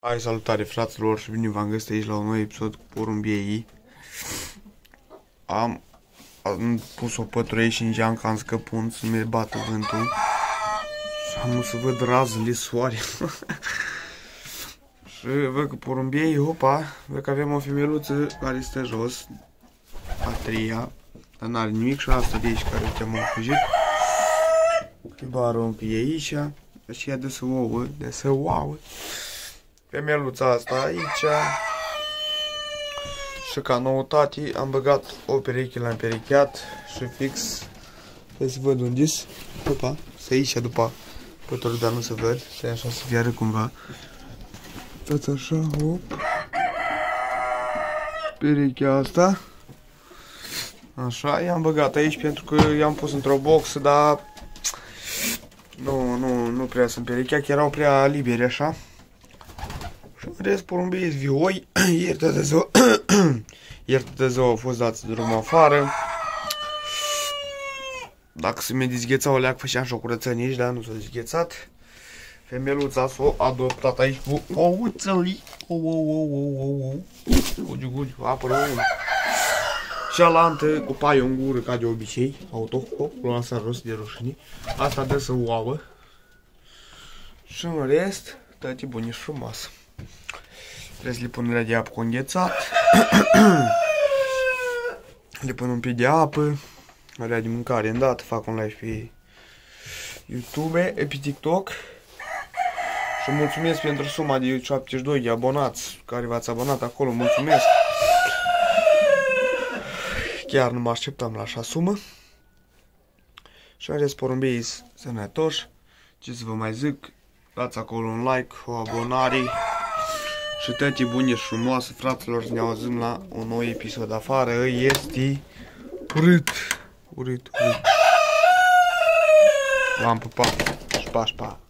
Hai, salutare fraților și bine v-am găsit aici la un nou episod cu porumbiei. Am pus o pătură aici în geam că am scăpun să-mi bată vântul. Și am să văd razele soare. Și văd că porumbiei, opa, văd că avem o femeluță care stă jos. A treia, dar n-are nimic și asta de aici care te-am fugit. Îi arunc pe aici și ea de să ouă, Femeluța asta aici. Și ca noutate am băgat o pereche la împerecheat și fix. Hai să văd unde-s. Opa, să aici după pătură, dar nu se văd. Stai așa să fiară cumva. Stați așa, hop. Perechea asta. Așa, i-am băgat aici pentru că i-am pus într-o boxă, dar nu prea sunt perechea, că erau prea liberi așa. Și în rest, porumbeii vioi, ieri de ziua au fost dați drumul afară. Dacă se mi dezghețau o leac, făceam și o curățenie aici, dar nu s-a dezghețat. Femeluța s-a adoptat aici cu ouțălii. Gugi, apără unul. Cealaltă cu paie în gură, ca de obicei. Autohop, lansa rost de rușine. Asta dă să ouă. Și în rest, tăti buni și frumoasă. Trebuie să le pun la de apă cu înghețat. Le pun un pic de apă. Alea de mâncare îndată. Fac un live pe YouTube, pe TikTok. Și mulțumesc pentru suma de 72 de abonați care v-ați abonat acolo. Mulțumesc. Chiar nu mă așteptam la așa sumă. Și în rest, porumbeii sănătoși. Ce să vă mai zic? Dați acolo un like, o abonare. Și toate bune și frumoase, fraților, ne auzim la un nou episod afară. Este urât. V-am pupat și pa.